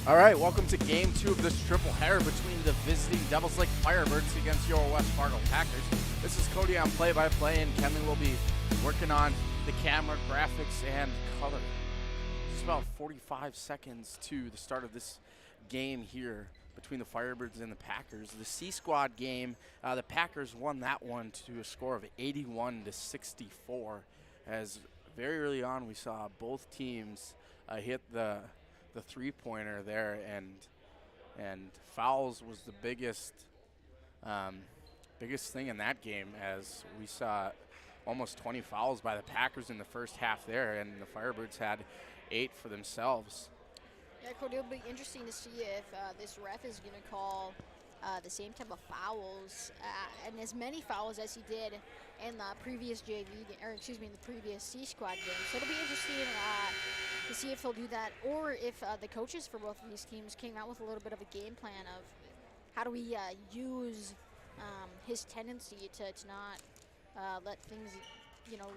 All right, welcome to Game 2 of this triple header between the visiting Devils Lake Firebirds against your West Fargo Packers. This is Cody on play-by-play, and Kenley will be working on the camera, graphics, and color. It's about 45 seconds to the start of this game here between the Firebirds and the Packers. The C-Squad game, the Packers won that one to a score of 81-64, as very early on we saw both teams hit the three-pointer there, and fouls was the biggest thing in that game, as we saw almost 20 fouls by the Packers in the first half there, and the Firebirds had 8 for themselves. Yeah, Cody, it'll be interesting to see if this ref is going to call the same type of fouls and as many fouls as he did in the previous the previous C-Squad game. So it'll be interesting to see if he'll do that, or if the coaches for both of these teams came out with a little bit of a game plan of how do we use his tendency to not let things,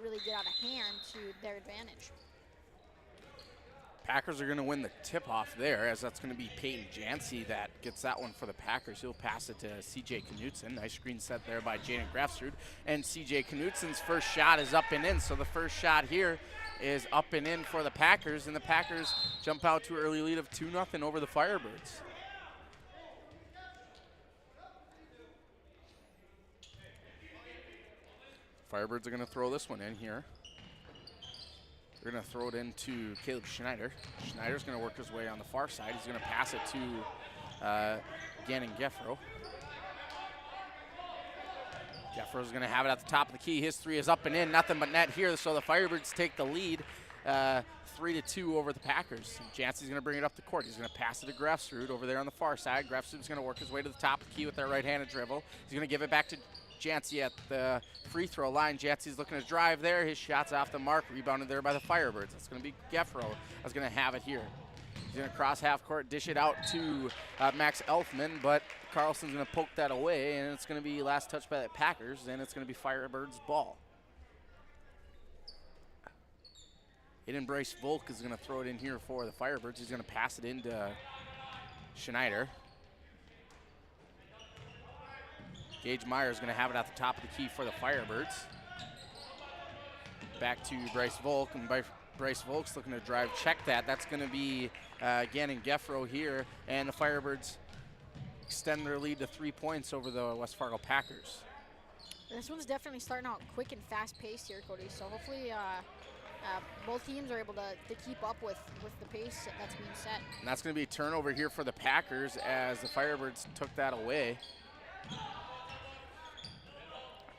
really get out of hand to their advantage. Packers are going to win the tip-off there, as that's going to be Peyton Jancy that gets that one for the Packers. He'll pass it to C.J. Knutson. Nice screen set there by Jaden Grafsrud. And C.J. Knutson's first shot is up and in. So the first shot here is up and in for the Packers, and the Packers jump out to an early lead of 2-0 over the Firebirds. Firebirds are going to throw this one in here. They're going to throw it into Caleb Schneider. Schneider's going to work his way on the far side. He's going to pass it to Gannon Geffro. Geffro's going to have it at the top of the key. His three is up and in, nothing but net here, so the Firebirds take the lead 3-2 over the Packers. Jancy's going to bring it up the court. He's going to pass it to Grafsrud over there on the far side. Grafsrud's going to work his way to the top of the key with that right-handed dribble. He's going to give it back to Jancy at the free throw line. Jancy's looking to drive there. His shot's off the mark, rebounded there by the Firebirds. It's going to be Geffro that's going to have it here. He's going to cross half court, dish it out to Max Elfman, but Carlson's going to poke that away, and it's going to be last touch by the Packers, and it's going to be Firebirds' ball. Aiden Bryce Volk is going to throw it in here for the Firebirds. He's going to pass it into Schneider. Gage Meyer is going to have it at the top of the key for the Firebirds. Back to Bryce Volk, and Bryce Volk's looking to drive check that. That's going to be Gannon Geffro here, and the Firebirds extend their lead to 3 points over the West Fargo Packers. This one's definitely starting out quick and fast-paced here, Cody, so hopefully both teams are able to keep up with the pace that's being set. And that's going to be a turnover here for the Packers, as the Firebirds took that away.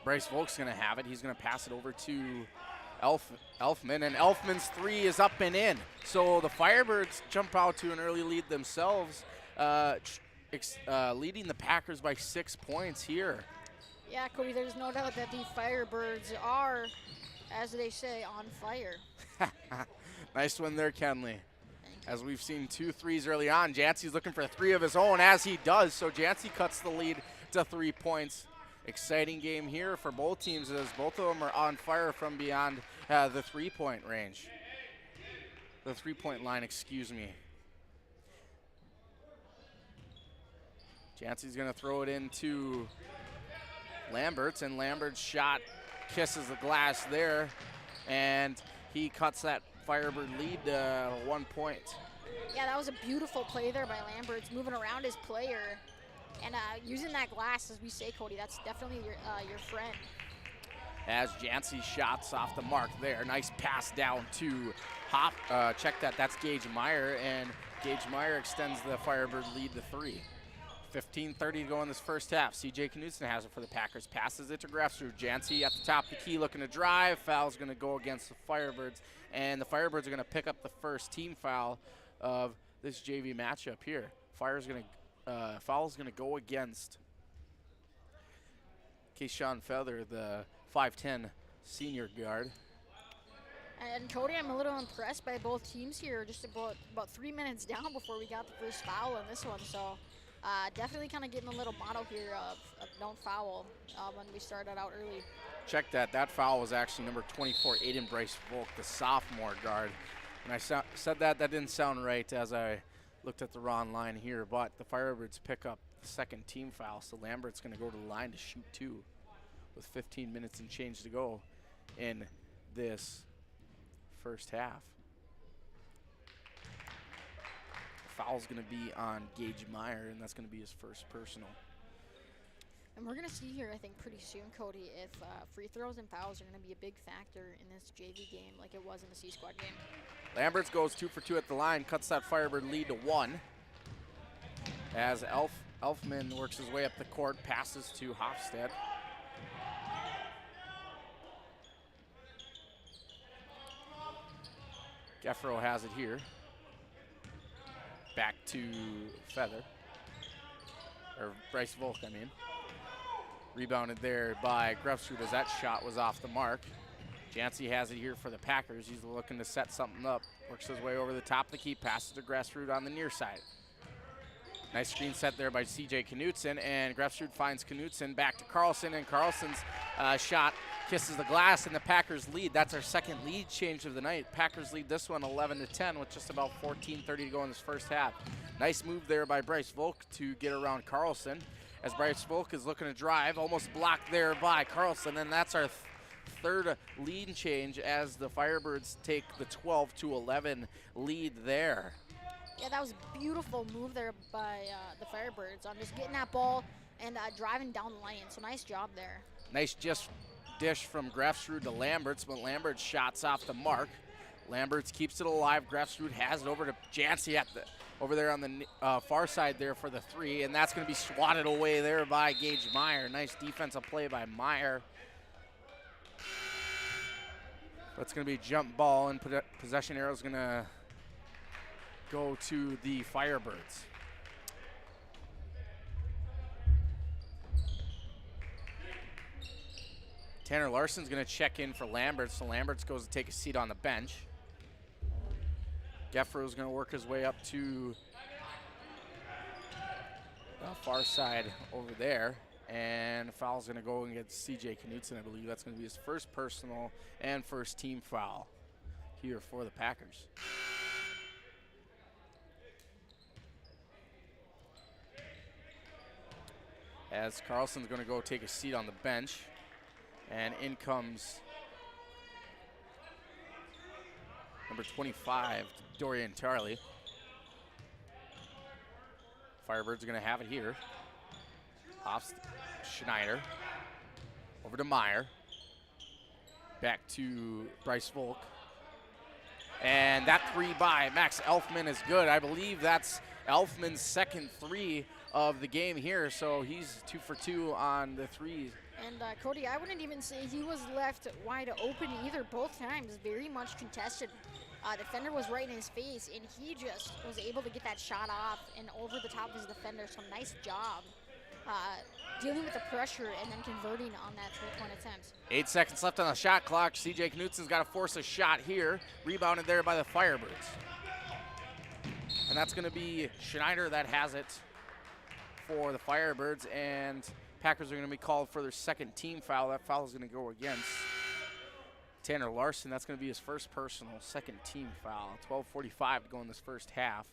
Bryce Volk's going to have it. He's going to pass it over to Elfman, and Elfman's three is up and in. So the Firebirds jump out to an early lead themselves, leading the Packers by 6 points here. Yeah, Cody, there's no doubt that the Firebirds are, as they say, on fire. Nice one there, Kenley. As we've seen 2 threes early on, Jancy's looking for 3 of his own, as he does. So Jancy cuts the lead to 3 points. Exciting game here for both teams, as both of them are on fire from beyond the three-point range. The three-point line, excuse me. Jancy's going to throw it into Lamberts, and Lambert's shot kisses the glass there, and he cuts that Firebird lead to 1 point. Yeah, that was a beautiful play there by Lamberts, moving around his player. And using that glass, as we say, Cody, that's definitely your friend. As Jancy's shots off the mark there. Nice pass down to Hop. Check that. That's Gage Meyer, and Gage Meyer extends the Firebird lead to 3. 15:30 to go in this first half. C.J. Knutson has it for the Packers. Passes it to Grafsrud. Jancy at the top of the key looking to drive. Foul's going to go against the Firebirds, and the Firebirds are going to pick up the first team foul of this JV matchup here. Foul's going to go against Keyshawn Feather, the 5'10" senior guard. And Cody, I'm a little impressed by both teams here. Just about 3 minutes down before we got the first foul in this one. So definitely kind of getting a little motto here of don't foul when we started out early. Check that. That foul was actually number 24, Aiden Bryce Volk, the sophomore guard. When I said that didn't sound right as I Looked at the wrong line here, but the Firebirds pick up the second team foul, so Lambert's going to go to the line to shoot 2 with 15 minutes and change to go in this first half. Foul's going to be on Gage Meyer, and that's going to be his first personal. And we're going to see here, I think, pretty soon, Cody, if free throws and fouls are going to be a big factor in this JV game like it was in the C-Squad game. Lamberts goes 2 for 2 at the line, cuts that Firebird lead to 1. As Elfman works his way up the court, passes to Hofstad. Geffro has it here. Back to Feather. Or Bryce Volk, I mean. Rebounded there by Grefsrud as that shot was off the mark. Jancy has it here for the Packers. He's looking to set something up. Works his way over the top of the key, passes to Grefsrud on the near side. Nice screen set there by CJ Knutson, and Grefsrud finds Knutson back to Carlson, and Carlson's shot kisses the glass, and the Packers lead. That's our second lead change of the night. Packers lead this one 11-10 with just about 14:30 to go in this first half. Nice move there by Bryce Volk to get around Carlson, as Bryce Volk is looking to drive, almost blocked there by Carlson, and that's our third lead change as the Firebirds take the 12-11 lead there. Yeah, that was a beautiful move there by the Firebirds on just getting that ball and driving down the lane. So nice job there. Nice just dish from Grefsrud to Lamberts, but Lamberts shots off the mark. Lamberts keeps it alive. Grefsrud has it over to Jancy over there on the far side there for the 3, and that's going to be swatted away there by Gage Meyer. Nice defensive play by Meyer. But it's going to be jump ball, and possession arrow is going to go to the Firebirds. Tanner Larson's going to check in for Lamberts, so Lamberts goes to take a seat on the bench. Geffro's going to work his way up to the far side over there, and foul's going to go against CJ Knutson. I believe that's going to be his first personal and first team foul here for the Packers. As Carlson's going to go take a seat on the bench, and in comes number 25, Dorian Tarley. Firebirds are going to have it here. Off Schneider, over to Meyer, back to Bryce Volk. And that 3 by Max Elfman is good. I believe that's Elfman's second 3 of the game here, so he's 2 for 2 on the 3s. And Cody, I wouldn't even say he was left wide open either. Both times, very much contested. Defender was right in his face, and he just was able to get that shot off and over the top of his defender. So nice job dealing with the pressure and then converting on that 3-point attempt. 8 seconds left on the shot clock. CJ Knutson's got to force a shot here. Rebounded there by the Firebirds. And that's going to be Schneider that has it for the Firebirds, and Packers are going to be called for their second team foul. That foul is going to go against Tanner Larson. That's going to be his first personal, second team foul. 12:45 to go in this first half.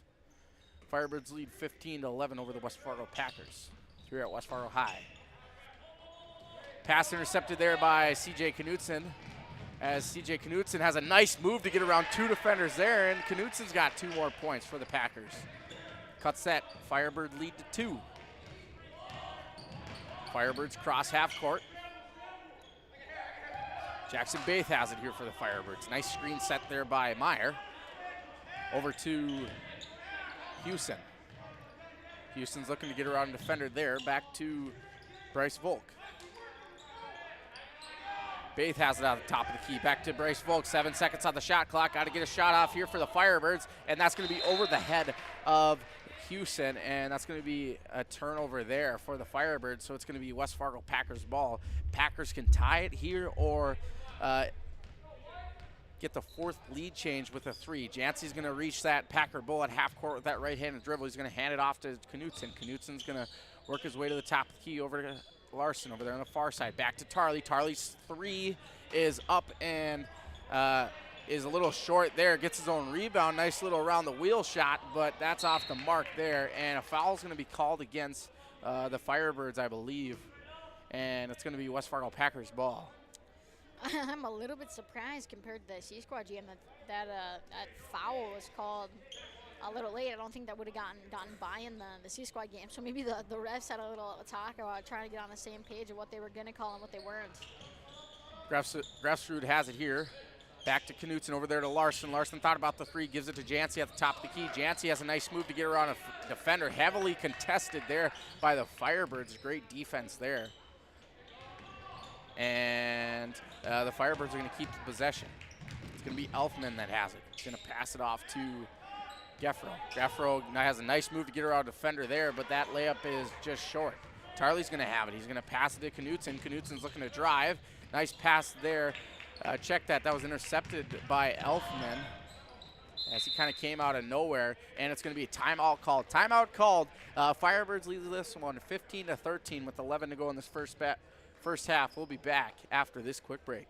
Firebirds lead 15-11 over the West Fargo Packers here at West Fargo High. Pass intercepted there by CJ Knutson, as CJ Knutson has a nice move to get around 2 defenders there, and Knutson's got 2 more points for the Packers. Cuts that Firebird lead to 2. Firebirds cross half court. Jackson Baith has it here for the Firebirds. Nice screen set there by Meyer. Over to Houston. Houston's looking to get around a defender there. Back to Bryce Volk. Baith has it out the top of the key. Back to Bryce Volk. 7 seconds on the shot clock. Got to get a shot off here for the Firebirds, and that's going to be over the head of Houston, and that's going to be a turnover there for the Firebirds, so it's going to be West Fargo Packers ball. Packers can tie it here or get the 4th lead change with a 3. Jancy's going to reach that Packer bull at half court with that right-handed dribble. He's going to hand it off to Knutson. Knutson's going to work his way to the top of the key over to Larson over there on the far side. Back to Tarley. Tarley's 3 is up and is a little short there, gets his own rebound. Nice little around the wheel shot, but that's off the mark there. And a foul is going to be called against the Firebirds, I believe. And it's going to be West Fargo Packers ball. I'm a little bit surprised compared to the C Squad game that foul was called a little late. I don't think that would have gotten by in the C Squad game. So maybe the refs had a little talk about trying to get on the same page of what they were going to call and what they weren't. Grefsrud has it here. Back to Knutson, over there to Larson. Larson thought about the three, gives it to Jancy at the top of the key. Jancy has a nice move to get around a defender. Heavily contested there by the Firebirds. Great defense there. And the Firebirds are going to keep the possession. It's going to be Elfman that has it. He's going to pass it off to Geffro. Geffro now has a nice move to get around a defender there, but that layup is just short. Tarley's going to have it. He's going to pass it to Knutson. Knutson's looking to drive. Nice pass there. Check that. That was intercepted by Elfman as he kind of came out of nowhere, and it's going to be a timeout called. Timeout called. Firebirds lead this one 15-13 with 11 to go in this first half. We'll be back after this quick break.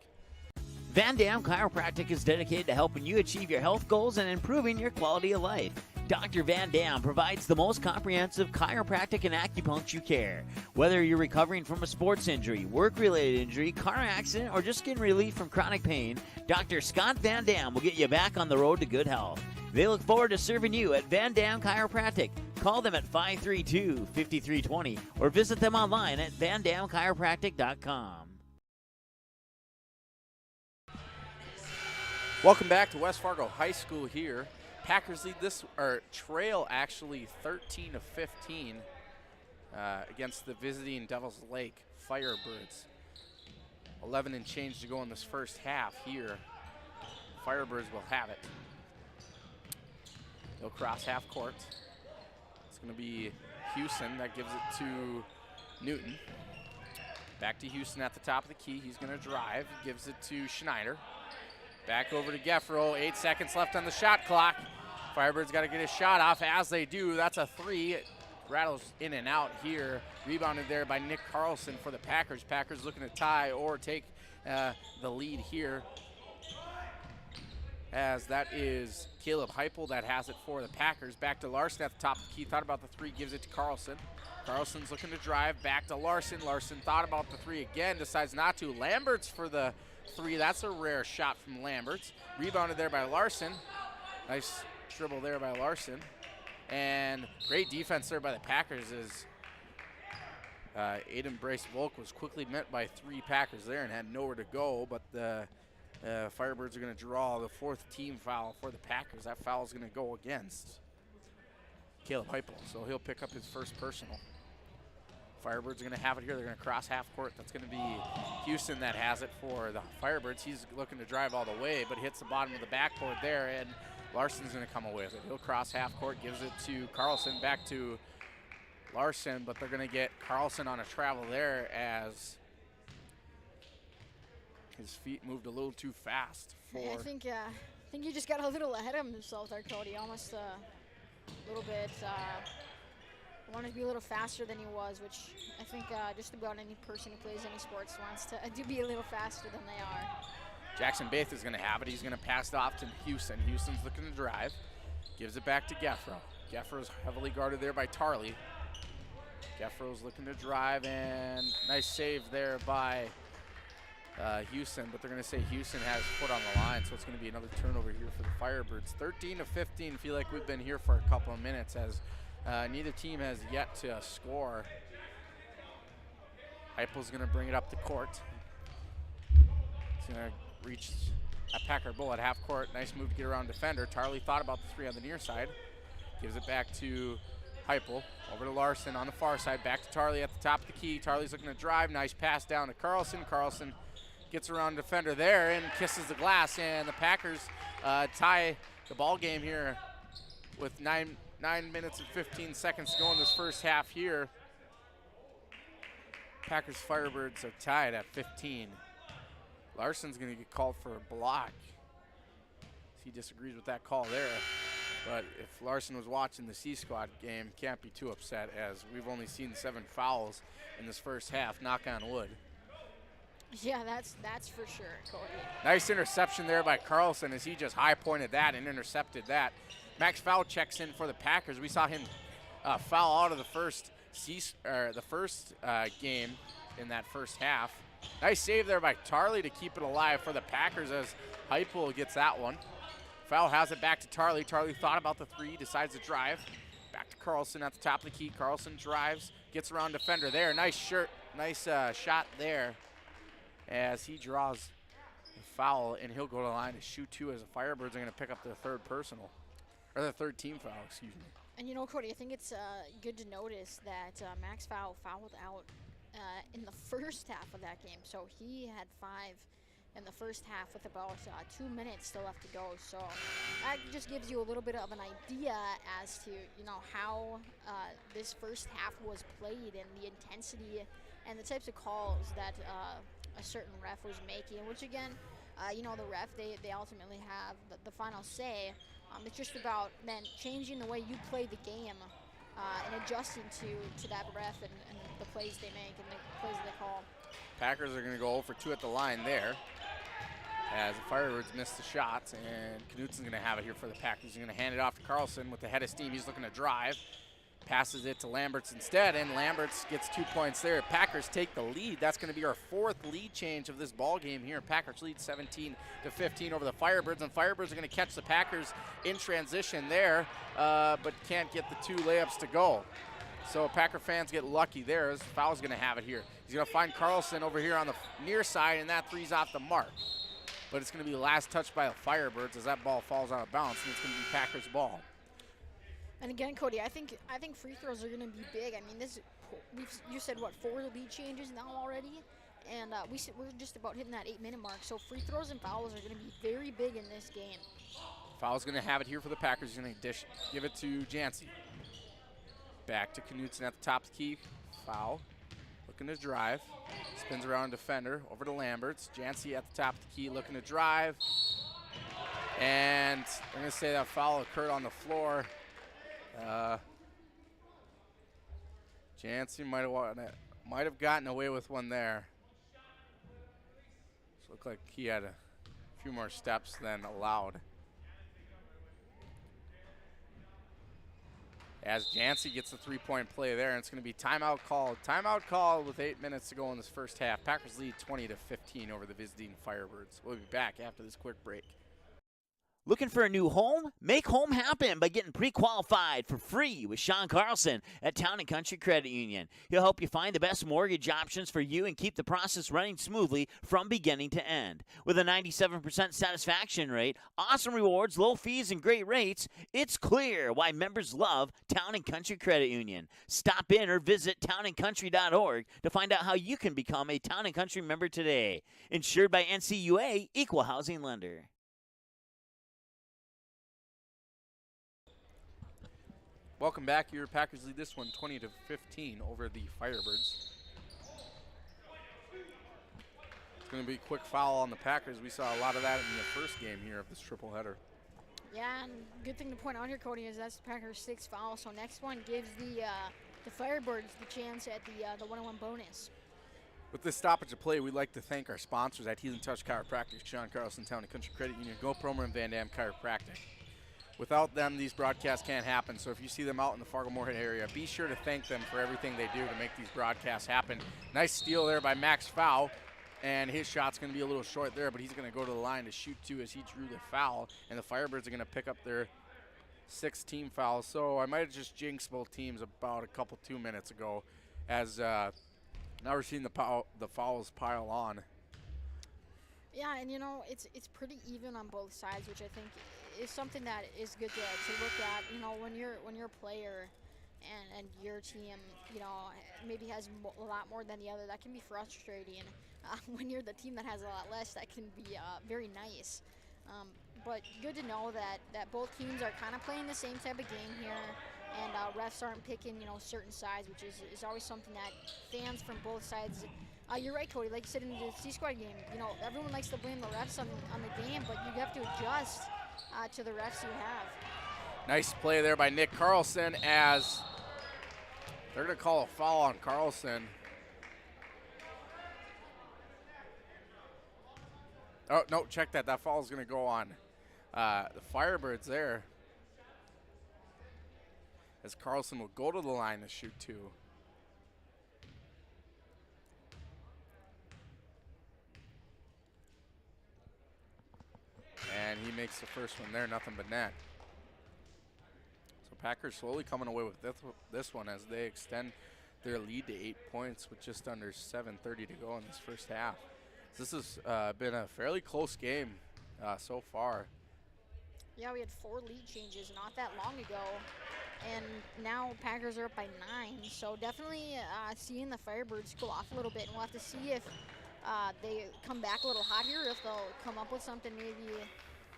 Van Dam Chiropractic is dedicated to helping you achieve your health goals and improving your quality of life. Dr. Van Dam provides the most comprehensive chiropractic and acupuncture care. Whether you're recovering from a sports injury, work-related injury, car accident, or just getting relief from chronic pain, Dr. Scott Van Dam will get you back on the road to good health. They look forward to serving you at Van Dam Chiropractic. Call them at 532-5320 or visit them online at vandamchiropractic.com. Welcome back to West Fargo High School here. Packers lead this, or trail actually 13-15 against the visiting Devil's Lake Firebirds. 11 and change to go in this first half here. Firebirds will have it. They'll cross half court. It's going to be Houston that gives it to Newton. Back to Houston at the top of the key. He's going to drive, gives it to Schneider. Back over to Geffro, 8 seconds left on the shot clock. Firebirds got to get a shot off. As they do, that's a three. It rattles in and out here. Rebounded there by Nick Carlson for the Packers. Packers looking to tie or take the lead here, as that is Caleb Heupel that has it for the Packers. Back to Larson at the top of the key. Thought about the three, gives it to Carlson. Carlson's looking to drive. Back to Larson. Larson thought about the three again, decides not to. Lambert's for the three. That's a rare shot from Lambert's. Rebounded there by Larson. Nice dribble there by Larson. And great defense there by the Packers as Aiden Brace-Volk was quickly met by three Packers there and had nowhere to go, but the Firebirds are going to draw the fourth team foul for the Packers. That foul is going to go against Caleb Heupel, so he'll pick up his first personal. Firebirds are going to have it here. They're going to cross half court. That's going to be Houston that has it for the Firebirds. He's looking to drive all the way, but hits the bottom of the backboard there, and Larson's going to come away with it. He'll cross half court, gives it to Carlson, back to Larson, but they're going to get Carlson on a travel there as his feet moved a little too fast. I think he just got a little ahead of himself there, Cody. Almost a little bit. Wanted to be a little faster than he was, which I think just about any person who plays any sports wants to do be a little faster than they are. Jackson Bath is going to have it. He's going to pass it off to Houston. Houston's looking to drive. Gives it back to Geffro. Geffro's heavily guarded there by Tarley. Geffro's looking to drive, and nice save there by Houston, but they're going to say Houston has foot on the line, so it's going to be another turnover here for the Firebirds. 13-15, feel like we've been here for a couple of minutes as neither team has yet to score. Heupel's going to bring it up the court. He's going to reach a Packer bull at half court. Nice move to get around defender. Tarley thought about the three on the near side. Gives it back to Heupel. Over to Larson on the far side. Back to Tarley at the top of the key. Tarley's looking to drive. Nice pass down to Carlson. Carlson gets around defender there and kisses the glass. And the Packers tie the ball game here with 9 minutes and 15 seconds to go in this first half here. Packers Firebirds are tied at 15. Larson's going to get called for a block. He disagrees with that call there. But if Larson was watching the C-Squad game, can't be too upset as we've only seen 7 fouls in this first half, knock on wood. Yeah, that's for sure, Cody. Nice interception there by Carlson as he just high-pointed that and intercepted that. Max Fowl checks in for the Packers. We saw him foul out of the first game in that first half. Nice save there by Tarley to keep it alive for the Packers as Heupel gets that one. Fowl has it back to Tarley. Tarley thought about the three, decides to drive. Back to Carlson at the top of the key. Carlson drives, gets around defender there. Nice shot there as he draws the foul, and he'll go to the line to shoot two as the Firebirds are going to pick up their third personal, or their third team foul, excuse me. And you know, Cody, I think it's good to notice that Max Fowl fouled out in the first half of that game. So he had 5 in the first half with about 2 minutes still left to go. So that just gives you a little bit of an idea as to, you know, how this first half was played and the intensity and the types of calls that a certain ref was making, which again, you know, the ref, they ultimately have the final say. It's just about then changing the way you play the game and adjusting to that ref and the plays they make and the plays they call. Packers are going to go 0 for 2 at the line there as the Firebirds miss the shots, and Knutson's going to have it here for the Packers. He's going to hand it off to Carlson with the head of steam. He's looking to drive. Passes it to Lamberts instead, and Lamberts gets 2 points there. Packers take the lead. That's going to be our 4th lead change of this ball game here. Packers lead 17-15 over the Firebirds, and Firebirds are going to catch the Packers in transition there, but can't get the 2 layups to go. So Packer fans get lucky there as Foul's going to have it here. He's going to find Carlson over here on the near side, and that three's off the mark. But it's going to be last touched by the Firebirds as that ball falls out of bounds, and it's going to be Packers ball. And again, Cody, I think free throws are going to be big. I mean, you said what, 4 lead changes now already, and we're just about hitting that 8-minute mark. So free throws and fouls are going to be very big in this game. Foul's going to have it here for the Packers. He's going to give it to Jancy. Back to Knutson at the top of the key. Foul. Looking to drive. Spins around defender. Over to Lamberts. Jancy at the top of the key looking to drive. And I'm going to say that foul occurred on the floor. Jancy might have gotten away with one there. So looked like he had a few more steps than allowed. As Jancy gets the 3-point play there, and it's going to be timeout called. Timeout called with 8 minutes to go in this first half. Packers lead 20-15 over the visiting Firebirds. We'll be back after this quick break. Looking for a new home? Make home happen by getting pre-qualified for free with Sean Carlson at Town & Country Credit Union. He'll help you find the best mortgage options for you and keep the process running smoothly from beginning to end. With a 97% satisfaction rate, awesome rewards, low fees, and great rates, it's clear why members love Town & Country Credit Union. Stop in or visit townandcountry.org to find out how you can become a Town & Country member today. Insured by NCUA, Equal Housing Lender. Welcome back. Your Packers lead this one 20-15 over the Firebirds. It's going to be a quick foul on the Packers. We saw a lot of that in the first game here of this triple header. Yeah, and good thing to point out here, Cody, is that's the Packers' 6th foul. So next one gives the Firebirds the chance at the 1-on-1 bonus. With this stoppage of play, we'd like to thank our sponsors at Healing Touch Chiropractic, Sean Carlson, Town & Country Credit Union, Go Promer, and Van Dam Chiropractic. Without them, these broadcasts can't happen. So if you see them out in the Fargo-Moorhead area, be sure to thank them for everything they do to make these broadcasts happen. Nice steal there by Max Fowl, and his shot's going to be a little short there, but he's going to go to the line to shoot 2 as he drew the foul, and the Firebirds are going to pick up their 6th team foul. So I might have just jinxed both teams about a 2 minutes ago, as now we're seeing the fouls pile on. Yeah, and you know, it's pretty even on both sides, which I think is something that is good to look at. You know, when you're a player and your team, you know, maybe has a lot more than the other, that can be frustrating. When you're the team that has a lot less, that can be very nice. But good to know that both teams are kind of playing the same type of game here, and refs aren't picking, you know, certain sides, which is always something that fans from both sides. You're right, Cody. Like you said in the C-Squad game, you know, everyone likes to blame the refs on the game, but you have to adjust to the refs you have. Nice play there by Nick Carlson as they're going to call a foul on Carlson. Oh, no, check that. That foul is going to go on the Firebirds there. As Carlson will go to the line to shoot 2. And he makes the first one there, nothing but net. So Packers slowly coming away with this one as they extend their lead to 8 points with just under 7:30 to go in this first half. So this has been a fairly close game so far. Yeah, we had 4 lead changes not that long ago, and now Packers are up by 9. So definitely seeing the Firebirds go off a little bit, and we'll have to see if they come back a little hot here, or if they'll come up with something maybe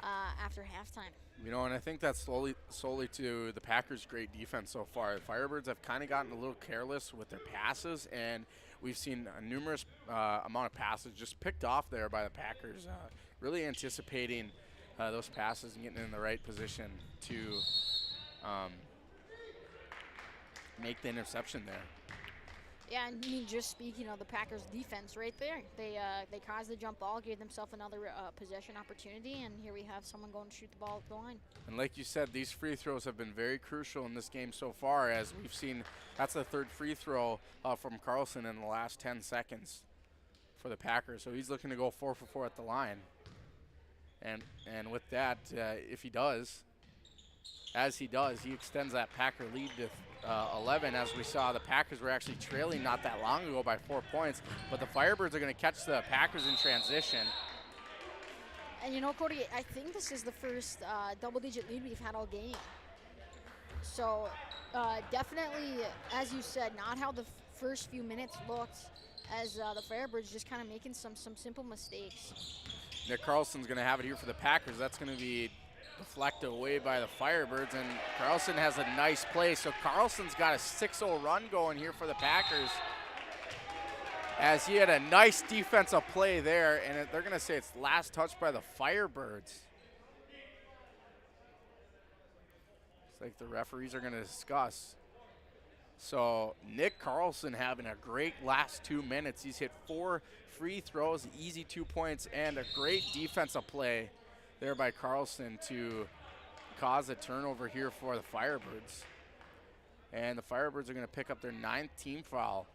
after halftime. You know, and I think that's solely to the Packers' great defense so far. The Firebirds have kind of gotten a little careless with their passes, and we've seen a numerous amount of passes just picked off there by the Packers, really anticipating those passes and getting in the right position to make the interception there. Yeah, and I mean, just speaking of the Packers' defense right there, they caused the jump ball, gave themselves another possession opportunity, and here we have someone going to shoot the ball at the line. And like you said, these free throws have been very crucial in this game so far, as we've seen that's the 3rd free throw from Carlson in the last 10 seconds for the Packers. So he's looking to go 4 for 4 at the line. And with that, if he does, as he does, he extends that Packer lead to 11, as we saw the Packers were actually trailing not that long ago by 4 points, but the Firebirds are going to catch the Packers in transition. And you know, Cody, I think this is the first double-digit lead we've had all game. So definitely, as you said, not how the first few minutes looked, as the Firebirds just kind of making some simple mistakes. Nick Carlson's going to have it here for the Packers. That's going to be deflected away by the Firebirds, and Carlson has a nice play. So Carlson's got a 6-0 run going here for the Packers, as he had a nice defensive play there, and they're going to say it's last touch by the Firebirds. It's like the referees are going to discuss. So Nick Carlson having a great last 2 minutes. He's hit 4 free throws, easy 2 points, and a great defensive play there by Carlson to cause a turnover here for the Firebirds. And the Firebirds are going to pick up their 9th team foul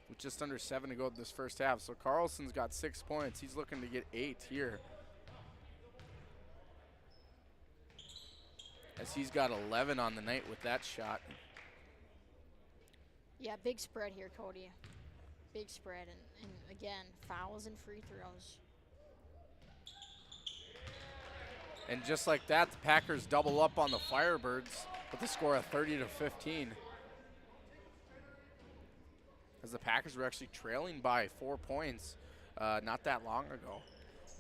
with just under 7 to go this first half. So Carlson's got 6 points. He's looking to get 8 here, as he's got 11 on the night with that shot. Yeah, big spread here, Cody. Big spread, and again, fouls and free throws. And just like that, the Packers double up on the Firebirds with a score of 30-15. As the Packers were actually trailing by 4 points not that long ago.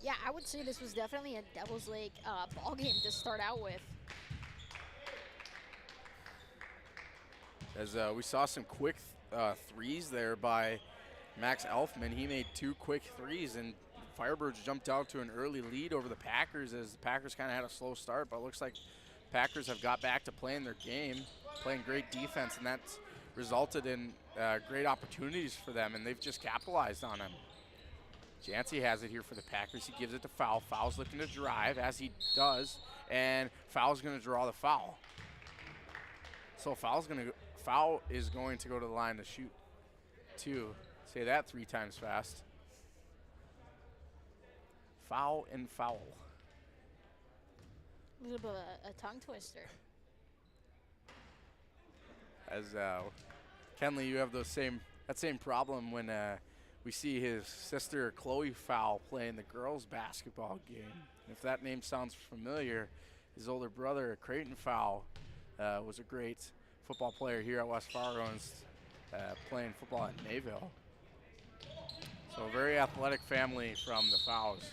Yeah, I would say this was definitely a Devil's Lake ball game to start out with. As we saw some quick threes there by Max Elfman. He made 2 quick threes, and Firebirds jumped out to an early lead over the Packers, as the Packers kind of had a slow start, but it looks like Packers have got back to playing their game, playing great defense, and that's resulted in great opportunities for them, and they've just capitalized on them. Jancy has it here for the Packers. He gives it to Foul. Foul's looking to drive, as he does, and Foul's going to draw the foul. So Foul is going to go to the line to shoot 2. Say that 3 times fast. Foul and foul. A little bit of a tongue twister. As Kenley, you have that same problem when we see his sister Chloe Foul playing the girls' basketball game. If that name sounds familiar, his older brother Creighton Foul was a great football player here at West Fargo and playing football at Mayville. So a very athletic family from the Fouls.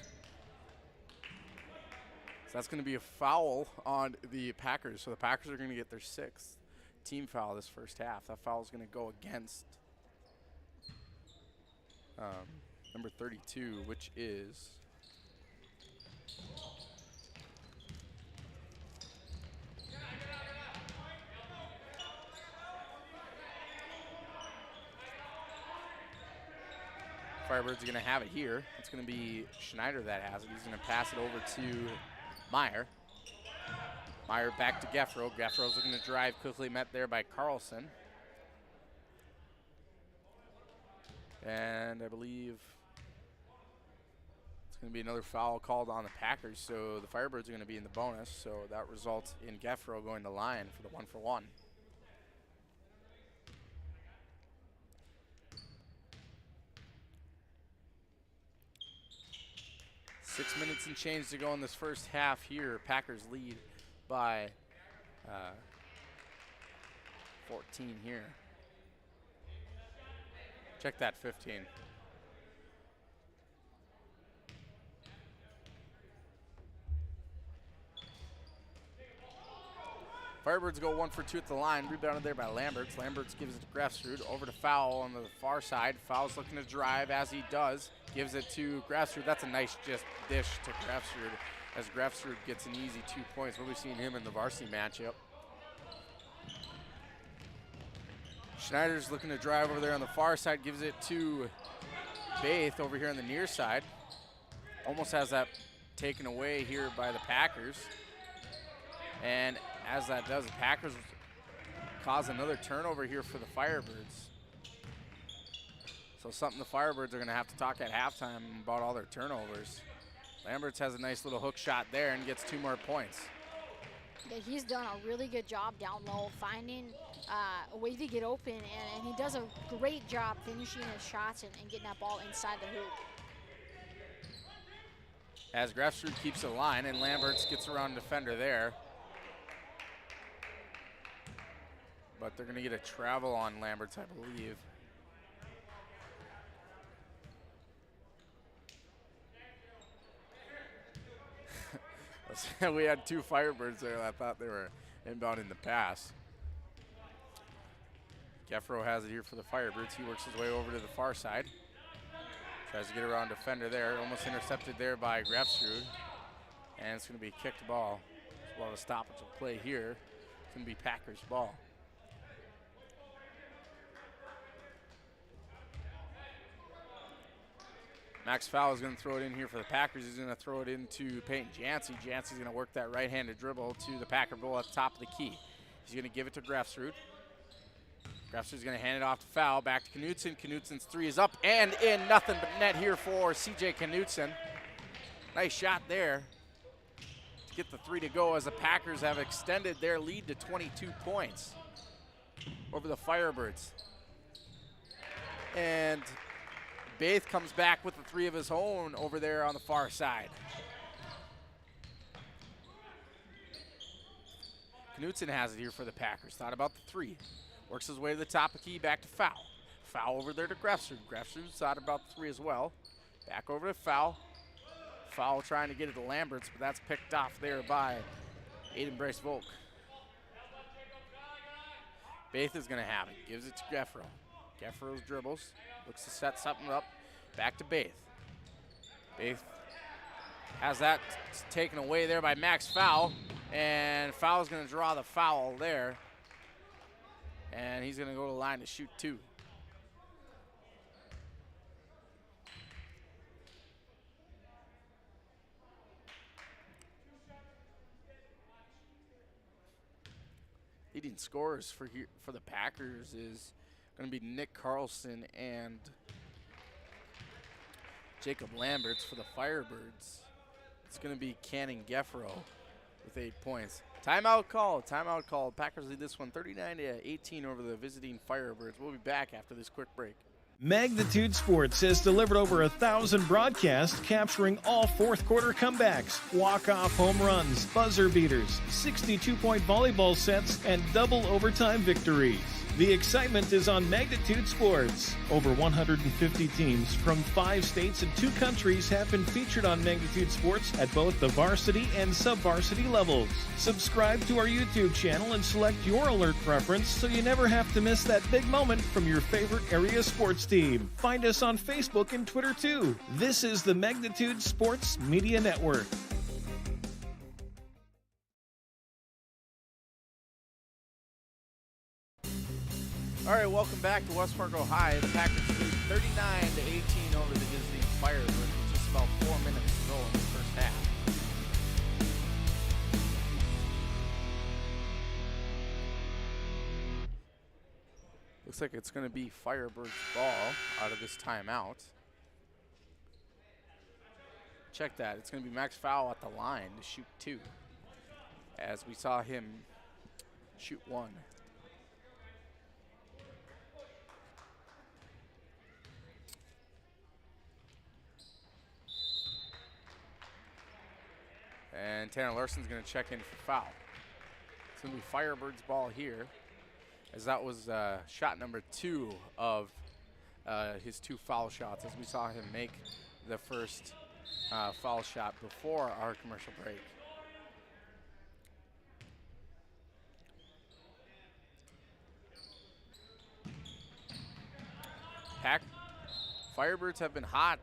So that's going to be a foul on the Packers. So the Packers are going to get their 6th team foul this first half. That foul is going to go against number 32, which is Firebirds are going to have it here. It's going to be Schneider that has it. He's going to pass it over to Meyer. Meyer back to Geffro. Geffro's looking to drive, quickly met there by Carlson. And I believe it's going to be another foul called on the Packers, so the Firebirds are going to be in the bonus, so that results in Geffro going to line for the 1-for-1. 6 minutes and change to go in this first half here. Packers lead by 14 here. Check that 15. Firebirds go 1 for 2 at the line. Rebounded there by Lamberts. Lamberts gives it to Grafsrud. Over to Fowl on the far side. Foul's looking to drive as he does. Gives it to Grafsrud. That's a nice just dish to Grafsrud as Grafsrud gets an easy 2 points. We'll be seeing him in the varsity matchup. Schneider's looking to drive over there on the far side. Gives it to Baith over here on the near side. Almost has that taken away here by the Packers. And as that does, the Packers cause another turnover here for the Firebirds. So something the Firebirds are going to have to talk at halftime about all their turnovers. Lamberts has a nice little hook shot there and gets 2 more points. Yeah, he's done a really good job down low, finding a way to get open, and he does a great job finishing his shots and getting that ball inside the hoop. As Grafsrud keeps the line, and Lamberts gets around defender there. But they're going to get a travel on Lamberts, I believe. We had 2 Firebirds there. I thought they were inbound in the pass. Geffro has it here for the Firebirds. He works his way over to the far side. Tries to get around defender there. Almost intercepted there by Grafsrud. And it's going to be a kicked ball. As well as a stoppage of play here. It's going to be Packers ball. Max Fowl is going to throw it in here for the Packers. He's going to throw it into Peyton Jancy. Jancy's going to work that right-handed dribble to the Packer goal at the top of the key. He's going to give it to Grafsrud. Grafsrud's going to hand it off to Fowl. Back to Knutson. Knutsen's 3 is up and in. Nothing but net here for C.J. Knutson. Nice shot there to get the 3 to go as the Packers have extended their lead to 22 points over the Firebirds. And Baith comes back with the 3 of his own over there on the far side. Knutson has it here for the Packers. Thought about the 3. Works his way to the top of the key, back to Fowl. Fowl over there to Grafsrud. Grafsrud thought about the 3 as well. Back over to Fowl. Fowl trying to get it to Lamberts, but that's picked off there by Aiden Brace-Volk. Baith is going to have it. Gives it to Geffro. Geffro's dribbles. Looks to set something up. Back to Baith. Baith has that taken away there by Max Fowl. And Fowl's going to draw the foul there. And he's going to go to the line to shoot 2. Leading scorers for the Packers is going to be Nick Carlson and Jacob Lamberts. For the Firebirds, it's going to be Cannon Geffro with 8 points. Timeout called. Packers lead this one 39-18 over the visiting Firebirds. We'll be back after this quick break. Magnitude Sports has delivered over 1,000 broadcasts capturing all fourth quarter comebacks, walk-off home runs, buzzer beaters, 62-point volleyball sets, and double overtime victories. The excitement is on Magnitude Sports. Over 150 teams from 5 states and 2 countries have been featured on Magnitude Sports at both the varsity and sub-varsity levels. Subscribe to our YouTube channel and select your alert preference so you never have to miss that big moment from your favorite area sports team. Find us on Facebook and Twitter too. This is the Magnitude Sports Media Network. All right, welcome back to West Fargo High. The Packers lead 39-18 over the visiting Firebirds with just about 4 minutes to go in the first half. Looks like it's going to be Firebirds ball out of this timeout. Check that. It's going to be Max Fowl at the line to shoot 2, as we saw him shoot 1. And Tanner Larson's going to check in for foul. It's going to be Firebirds ball here, as that was shot number 2 of his 2 foul shots, as we saw him make the first foul shot before our commercial break. Firebirds have been hot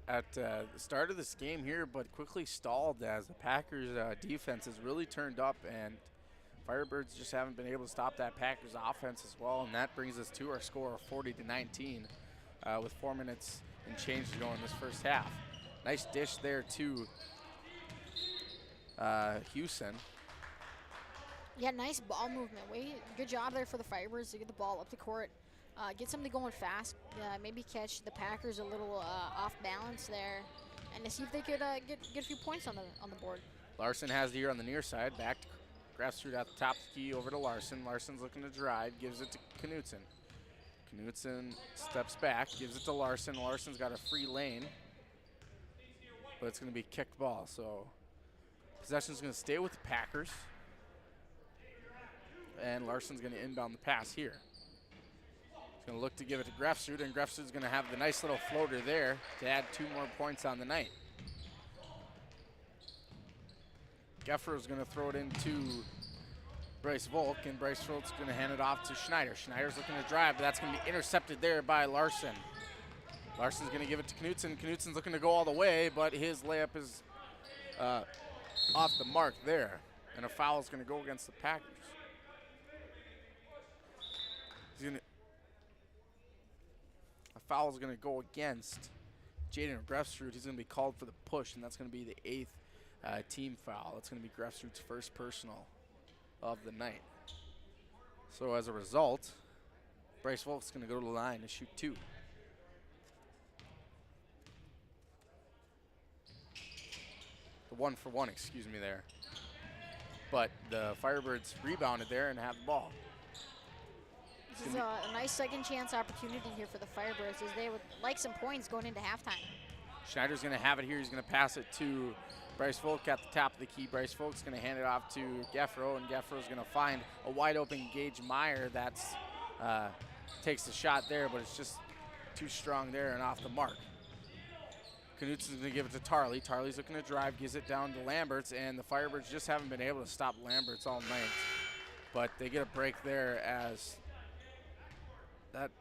at the start of this game here, but quickly stalled as the Packers defense has really turned up, and Firebirds just haven't been able to stop that Packers offense as well, and that brings us to our score of 40-19 with 4 minutes and change to go in this first half. Nice dish there to Houston. Yeah, nice ball movement. Good job there for the Firebirds to get the ball up the court, get something going fast, maybe catch the Packers a little off balance there, and to see if they could get a few points on the board. Larson has it here on the near side, back to Grafstrud at the top of the key over to Larson. Larson's looking to drive, gives it to Knutson. Knutson steps back, gives it to Larson. Larson's got a free lane, but it's going to be kicked ball. So possession's going to stay with the Packers, and Larson's going to inbound the pass here. He's going to look to give it to Grafstrud, and Grafstrud's going to have the nice little floater there to add 2 more points on the night. Geffro's going to throw it into Bryce Volk, and Bryce Volk's going to hand it off to Schneider. Schneider's looking to drive, but that's going to be intercepted there by Larson. Larson's going to give it to Knutson. Knutson's looking to go all the way, but his layup is off the mark there, and a foul is going to go against the Packers. A foul is going to go against Jaden Grafstrud. He's going to be called for the push, and that's going to be the 8th team foul. That's going to be Grafstrud's first personal of the night. So as a result, Bryce Volk's going to go to the line to shoot 2. The 1-for-1, excuse me there. But the Firebirds rebounded there and have the ball. This is a nice second chance opportunity here for the Firebirds, as they would like some points going into halftime. Schneider's going to have it here. He's going to pass it to Bryce Volk at the top of the key. Bryce Volk's going to hand it off to Geffro, and Geffro's going to find a wide open Gage Meyer that takes the shot there, but it's just too strong there and off the mark. Knutson's going to give it to Tarley. Tarley's looking to drive, gives it down to Lamberts, and the Firebirds just haven't been able to stop Lamberts all night. But they get a break there as that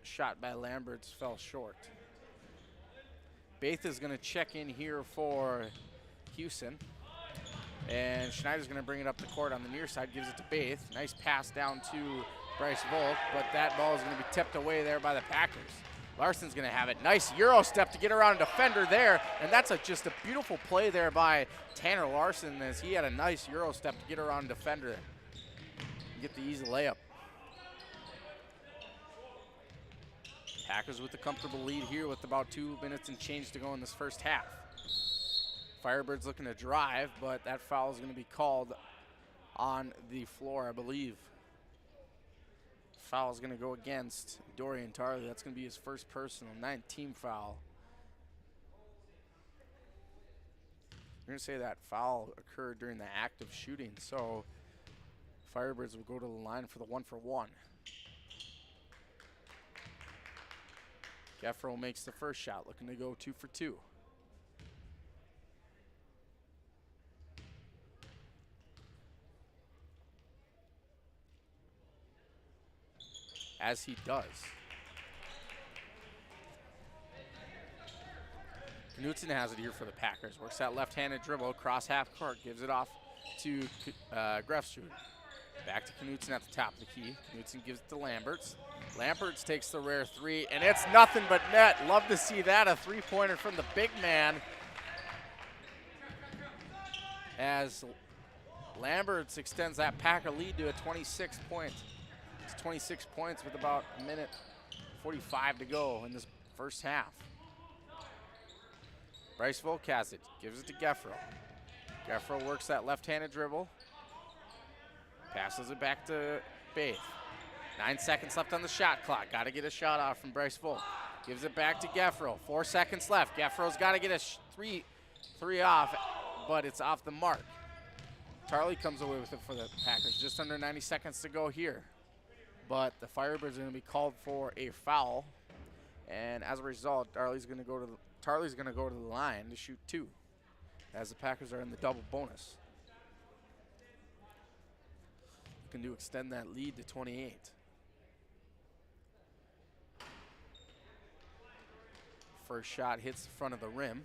shot by Lamberts fell short. Baith is going to check in here for Houston. And Schneider's going to bring it up the court on the near side, gives it to Baith. Nice pass down to Bryce Volk, but that ball is going to be tipped away there by the Packers. Larson's going to have it. Nice Euro step to get around a defender there, and that's just a beautiful play there by Tanner Larson, as he had a nice Euro step to get around a defender and get the easy layup. Packers with a comfortable lead here with about 2 minutes and change to go in this first half. Firebirds looking to drive, but that foul is going to be called on the floor, I believe. Foul is going to go against Dorian Tarley. That's going to be his first personal, 9th team foul. We're going to say that foul occurred during the act of shooting, so Firebirds will go to the line for the 1-for-1. Geffro makes the first shot, looking to go 2 for 2. As he does. Knutson has it here for the Packers. Works that left-handed dribble, cross half court, gives it off to Grafstrud. Back to Knutson at the top of the key. Knutson gives it to Lamberts. Lamperts takes the rare three, and it's nothing but net. Love to see that, a three-pointer from the big man. As Lamberts extends that Packer lead to a 26 points. It's 26 points with about a minute 45 to go in this first half. Bryce Volk has it, gives it to Geffro. Geffro works that left-handed dribble. Passes it back to Baith. 9 seconds left on the shot clock. Got to get a shot off from Bryce Volk. Gives it back to Geffro. 4 seconds left. Geffro's got to get a three off, but it's off the mark. Tarley comes away with it for the Packers. Just under 90 seconds to go here. But the Firebirds are going to be called for a foul. And as a result, Tarley's going to go to the line to shoot 2, as the Packers are in the double bonus. Looking to extend that lead to 28. First shot hits the front of the rim.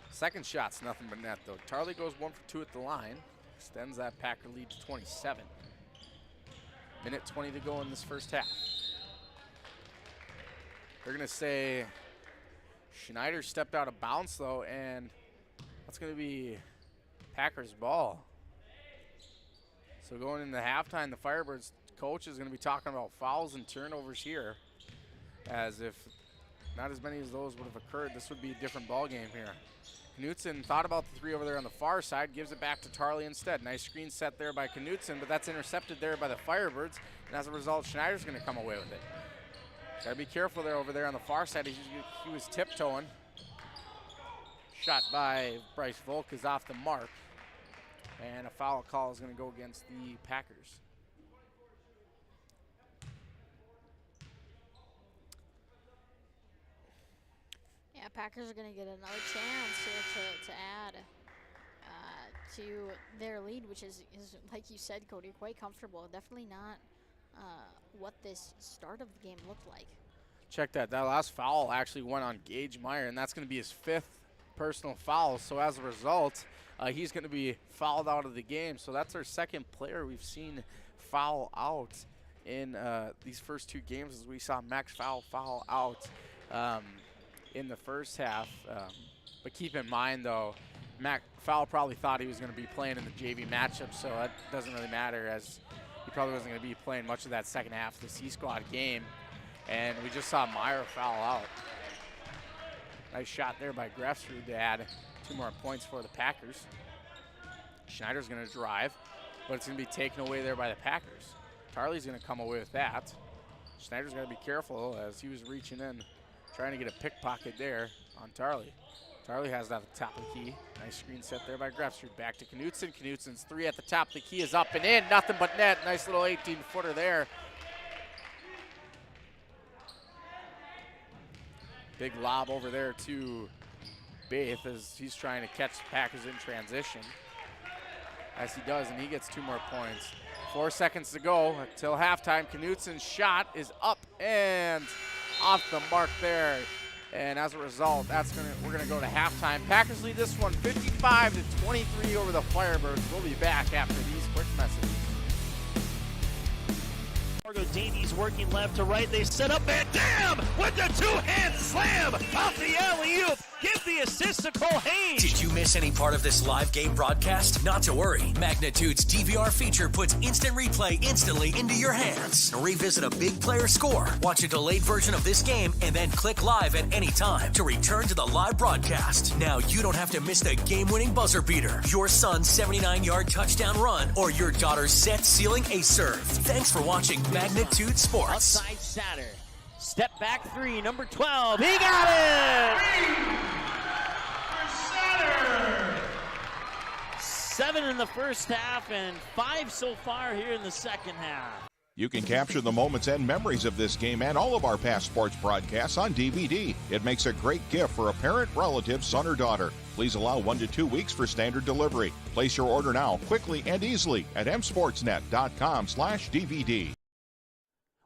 Second shot's nothing but net, though. Tarley goes 1 for 2 at the line. Extends that Packer lead to 27. Minute 20 to go in this first half. They're going to say Schneider stepped out of bounds, though, and that's going to be Packers ball. So going into halftime, the Firebirds coach is going to be talking about fouls and turnovers here, as if not as many as those would have occurred, this would be a different ball game here. Knutson thought about the three over there on the far side, gives it back to Tarley instead. Nice screen set there by Knutson, but that's intercepted there by the Firebirds, and as a result, Schneider's going to come away with it. Got to be careful there over there on the far side. He was tiptoeing. Shot by Bryce Volk is off the mark, and a foul call is going to go against the Packers. Yeah, Packers are going to get another chance here to add to their lead, which is, like you said, Cody, quite comfortable. Definitely not what this start of the game looked like. Check that. That last foul actually went on Gage Meyer, and that's going to be his 5th personal foul. So as a result, he's going to be fouled out of the game. So that's our 2nd player we've seen foul out in these first 2 games, as we saw Max foul out in the first half. But keep in mind, though, Mac Fowl probably thought he was going to be playing in the JV matchup, so that doesn't really matter, as he probably wasn't going to be playing much of that second half of the C-Squad game. And we just saw Meyer foul out. Nice shot there by Grefsrud to add 2 more points for the Packers. Schneider's going to drive, but it's going to be taken away there by the Packers. Tarley's going to come away with that. Schneider's got to be careful, as he was reaching in, trying to get a pickpocket there on Tarley. Tarley has that at the top of the key. Nice screen set there by Grefsrud. Back to Knutson. Knutson's 3 at the top of the key is up and in. Nothing but net. Nice little 18-footer there. Big lob over there to Baith, as he's trying to catch the Packers in transition. As he does, and he gets 2 more points. 4 seconds to go until halftime. Knutson's shot is up and off the mark there. And as a result, we're gonna go to halftime. Packers lead this one 55-23 over the Firebirds. We'll be back after these quick messages. Fargo Davies working left to right. They set up and damn with the 2-hand slam off the alley-oop. Give the assist to Cole Hayes. Did you miss any part of this live game broadcast? Not to worry. Magnitude's DVR feature puts instant replay instantly into your hands. Revisit a big player score, watch a delayed version of this game, and then click live at any time to return to the live broadcast. Now you don't have to miss the game-winning buzzer beater, your son's 79-yard touchdown run, or your daughter's set-sealing ace serve. Thanks for watching Magnitude Sports. Outside Satter. Step back 3, number 12. He got it! 7 in the first half and 5 so far here in the second half. You can capture the moments and memories of this game and all of our past sports broadcasts on DVD. It makes a great gift for a parent, relative, son, or daughter. Please allow 1 to 2 weeks for standard delivery. Place your order now, quickly and easily at msportsnet.com/DVD.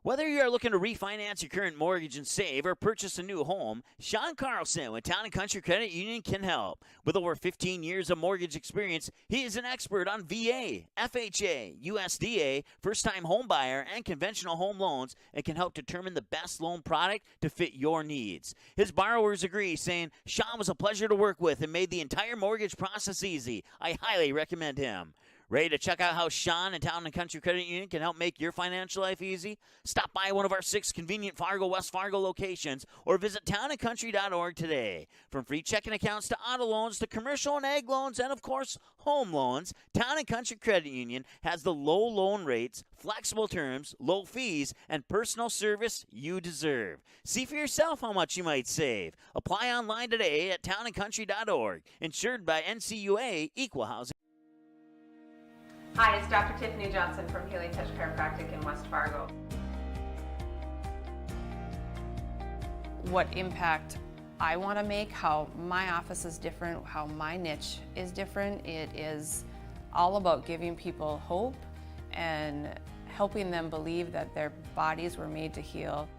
Whether you are looking to refinance your current mortgage and save or purchase a new home, Sean Carlson with Town & Country Credit Union can help. With over 15 years of mortgage experience, he is an expert on VA, FHA, USDA, first-time home buyer, and conventional home loans and can help determine the best loan product to fit your needs. His borrowers agree, saying, Sean was a pleasure to work with and made the entire mortgage process easy. I highly recommend him. Ready to check out how Sean and Town & Country Credit Union can help make your financial life easy? Stop by one of our 6 convenient Fargo, West Fargo locations or visit townandcountry.org today. From free checking accounts to auto loans to commercial and ag loans and, of course, home loans, Town & Country Credit Union has the low loan rates, flexible terms, low fees, and personal service you deserve. See for yourself how much you might save. Apply online today at townandcountry.org. Insured by NCUA Equal Housing. Hi, it's Dr. Tiffany Johnson from Healing Touch Chiropractic in West Fargo. What impact I want to make, how my office is different, how my niche is different. It is all about giving people hope and helping them believe that their bodies were made to heal.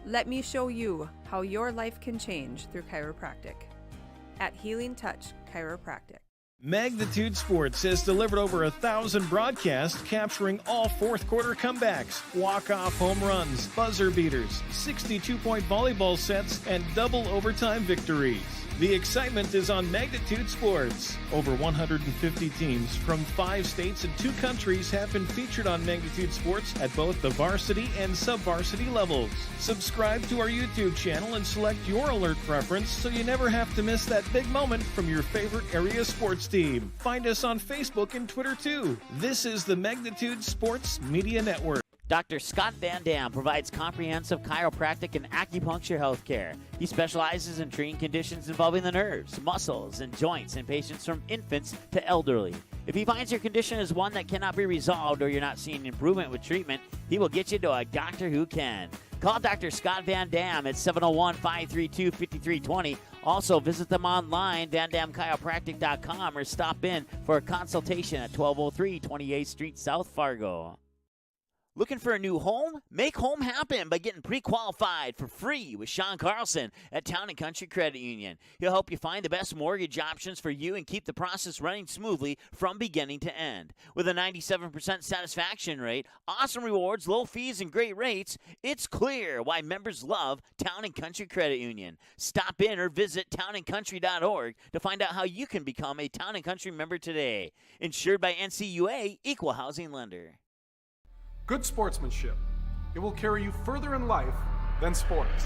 Let me show you how your life can change through chiropractic at Healing Touch Chiropractic. Magnitude Sports has delivered over 1,000 broadcasts capturing all fourth quarter comebacks, walk-off home runs, buzzer beaters, 62-point volleyball sets, and double overtime victories. The excitement is on Magnitude Sports. Over 150 teams from 5 states and 2 countries have been featured on Magnitude Sports at both the varsity and sub-varsity levels. Subscribe to our YouTube channel and select your alert preference so you never have to miss that big moment from your favorite area sports team. Find us on Facebook and Twitter too. This is the Magnitude Sports Media Network. Dr. Scott Van Dam provides comprehensive chiropractic and acupuncture health care. He specializes in treating conditions involving the nerves, muscles, and joints in patients from infants to elderly. If he finds your condition is one that cannot be resolved or you're not seeing improvement with treatment, he will get you to a doctor who can. Call Dr. Scott Van Dam at 701-532-5320. Also, visit them online, vandamchiropractic.com, or stop in for a consultation at 1203 28th Street, South Fargo. Looking for a new home? Make home happen by getting pre-qualified for free with Sean Carlson at Town & Country Credit Union. He'll help you find the best mortgage options for you and keep the process running smoothly from beginning to end. With a 97% satisfaction rate, awesome rewards, low fees, and great rates, it's clear why members love Town & Country Credit Union. Stop in or visit townandcountry.org to find out how you can become a Town & Country member today. Insured by NCUA Equal Housing Lender. Good sportsmanship. It will carry you further in life than sports.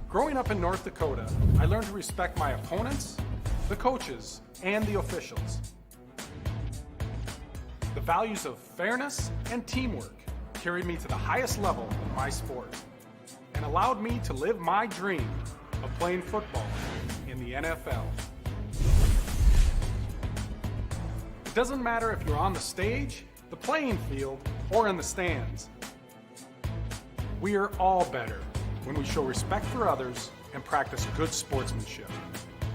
Growing up in North Dakota, I learned to respect my opponents, the coaches, and the officials. The values of fairness and teamwork carried me to the highest level in my sport and allowed me to live my dream of playing football in the NFL. It doesn't matter if you're on the stage, the playing field, or in the stands. We are all better when we show respect for others and practice good sportsmanship.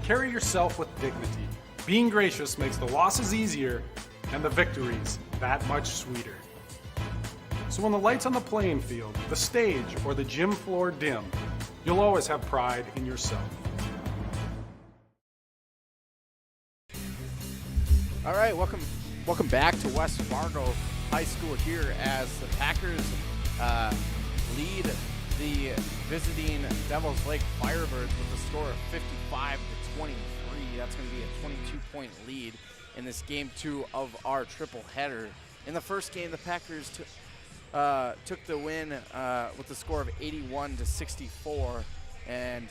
Carry yourself with dignity. Being gracious makes the losses easier and the victories that much sweeter. So when the lights on the playing field, the stage, or the gym floor dim, you'll always have pride in yourself. All right, welcome back to West Fargo High School here as the Packers lead the visiting Devils Lake Firebirds with a score of 55-23. That's going to be a 22-point lead in this game 2 of our triple header. In the first game, the Packers took the win with a score of 81-64, and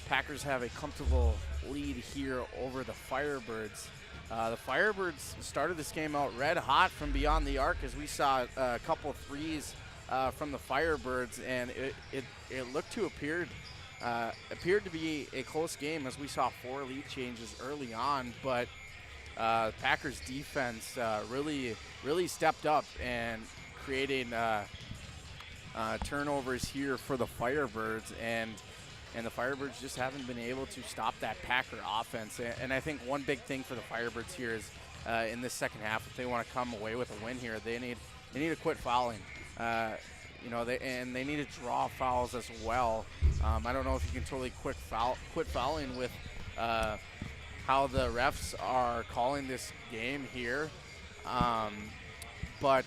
Packers have a comfortable lead here over the Firebirds. The Firebirds started this game out red hot from beyond the arc as we saw a couple of threes from the Firebirds, and it appeared to be a close game as we saw 4 lead changes early on, but Packers defense really stepped up and creating turnovers here for the Firebirds, and the Firebirds just haven't been able to stop that Packer offense. And I think one big thing for the Firebirds here is in this second half, if they want to come away with a win here, they need to quit fouling. You know, they need to draw fouls as well. I don't know if you can totally quit fouling with how the refs are calling this game here. But